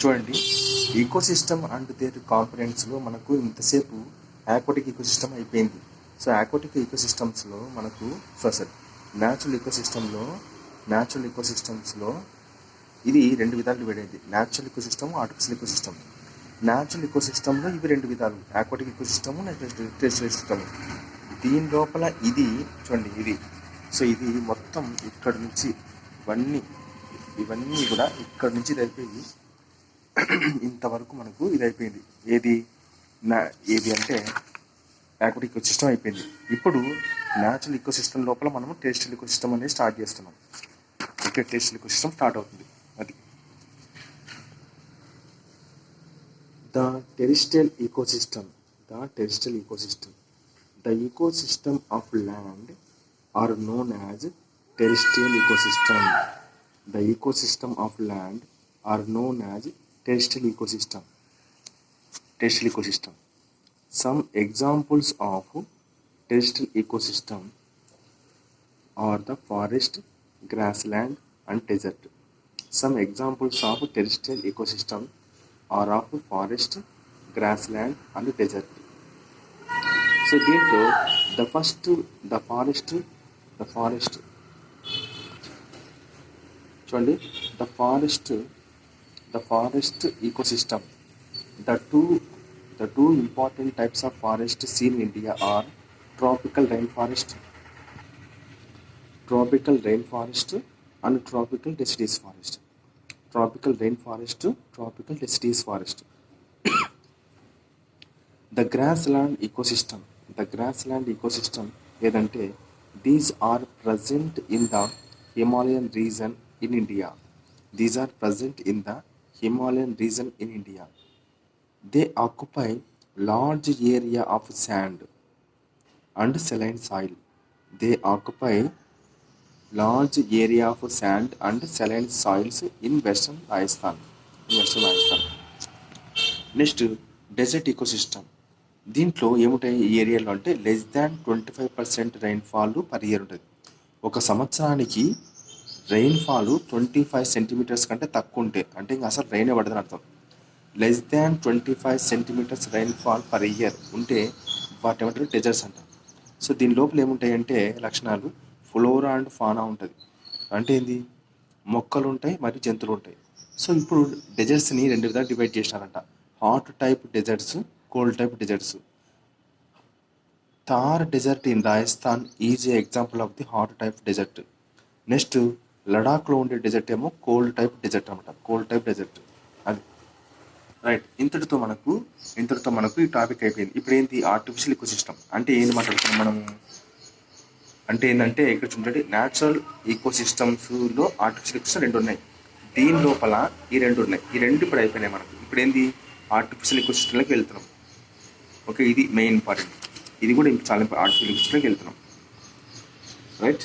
చూడండి, eco system and there కాంపనెంట్స్లో మనకు ఇంతసేపు ఆక్వాటిక్ ఈకో సిస్టమ్ అయిపోయింది. సో ఆక్వాటిక్ ఈకో సిస్టమ్స్లో మనకు న్యాచురల్ ఈకో సిస్టమ్స్లో ఇది రెండు విధాలు డివైడ్ అయింది. Natural ecosystem, artificial ecosystem. Natural ఈకో సిస్టంలో ఇవి రెండు విధాలు, aquatic ecosystem, terrestrial system. దీని లోపల ఇది చూడండి, ఇది ఇది మొత్తం ఇక్కడ నుంచి ఇవన్నీ కూడా ఇక్కడ నుంచి ఇది అయిపోయి ఇంతవరకు మనకు ఇది అయిపోయింది. ఏది అంటే ఆక్వాటిక్ ఈకో సిస్టమ్ అయిపోయింది. ఇప్పుడు న్యాచురల్ ఈకో సిస్టమ్ లోపల మనము టెరెస్ట్రియల్ ఈకో సిస్టమ్ అనేది స్టార్ట్ చేస్తున్నాం. ఇక్కడ టెరెస్ట్రియల్ ఈకో సిస్టమ్ స్టార్ట్ అవుతుంది. అది The terrestrial ecosystem. The ecosystem of land are known as terrestrial ecosystem. The ecosystem of land are known as terrestrial ecosystem. Some examples of terrestrial ecosystem are the forest, grassland, and desert. Some examples of terrestrial ecosystem are of forest, grassland, and desert. So దీంట్లో the forest చూడండి, the forest ecosystem. The two important types of forest seen in India are tropical rainforest and tropical deciduous forest. Tropical rainforest, tropical deciduous forest. The grassland ecosystem ఏదంటే these are present in the Himalayan region in India. They occupy large area of sand and saline soil. In western Rajasthan. Next desert ecosystem. దీంట్లో ఏముంటాయి ఈ ఏరియాలో అంటే less than 25% rainfall per year ఉంటుంది. ఒక సంవత్సరానికి rainfall 25 centimetres కంటే తక్కువ ఉంటే అంటే ఇంకా అసలు రైనే పడదని అర్థం. Less than 25 centimetres rainfall per year ఉంటే వాటి ఏమంటారు డెజర్ట్స్ అంటారు. సో దీని లోపల ఏముంటాయి అంటే లక్షణాలు ఫ్లోరా అండ్ ఫానా ఉంటుంది. అంటే ఏంది, మొక్కలు ఉంటాయి మరియు జంతువులు ఉంటాయి. సో ఇప్పుడు డెజర్ట్స్ని రెండు విధాలు డివైడ్ చేసినారంట. Hot type deserts, cold type deserts. Thar desert in Rajasthan is a example of the hot type desert. Next లడాఖ్లో ఉండే డెజర్ట్ ఏమో కోల్డ్ టైప్ డెజర్ట్ అనమాట. అది రైట్. ఇంతటితో మనకు ఈ టాపిక్ అయిపోయింది. ఇప్పుడు ఏంటి ఆర్టిఫిషియల్ ఈకోసిస్టమ్ అంటే ఏంటి మాట్లాడుతున్నాం మనము అంటే ఏంటంటే ఇక్కడ చూడండి, న్యాచురల్ ఈకోసిస్టమ్స్లో ఆర్టిఫిషియల్ ఈకోసిస్టమ్ రెండు ఉన్నాయి. దీని లోపల ఈ రెండు ఉన్నాయి. ఈ రెండు ఇప్పుడు అయిపోయినాయి మనకు. ఇప్పుడు ఏంది ఆర్టిఫిషియల్ ఈకోసిస్టమ్లోకి వెళ్తున్నాం. ఓకే, ఇది మెయిన్ ఇంపార్టెంట్. ఇది కూడా చాలా ఆర్టిఫిషియల్ ఈకోసిస్టమ్లోకి వెళ్తున్నాం. రైట్.